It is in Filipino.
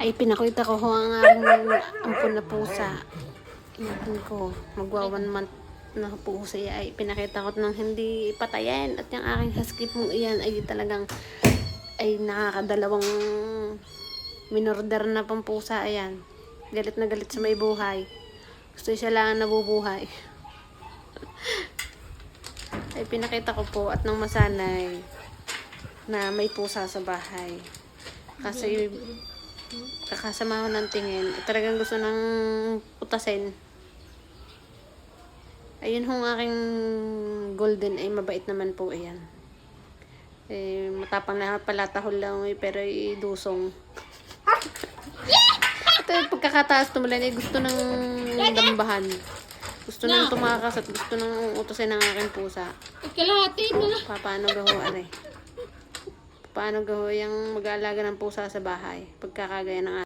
Ay, pinakita ko ho ang aking ampun na pusa. Inampun ko. Magwa 1 month na po siya. Ay, pinakita ko nang hindi patayin. At yung aking husky pong iyan ay talagang ay nakakadalawang minorder na pang pusa. Ayan. Galit na galit sa may buhay. Gusto siya lang nabubuhay. Ay, pinakita ko po at nang masanay na may pusa sa bahay. Kasi kakasama ko ng tingin. Talagang gusto ng putasin. Ayun hong aking golden ay mabait naman po ayan. Eh, matapang na pala tahol lang pero idusong. Ito yung pagkakataas tumulan ay gusto ng dambahan. Gusto nang tumakas at gusto nang utusin ng aking pusa. Kalahati na. Paano gaho aray? Paano gaho yung mag-aalaga ng pusa sa bahay? Pagkakagaya ng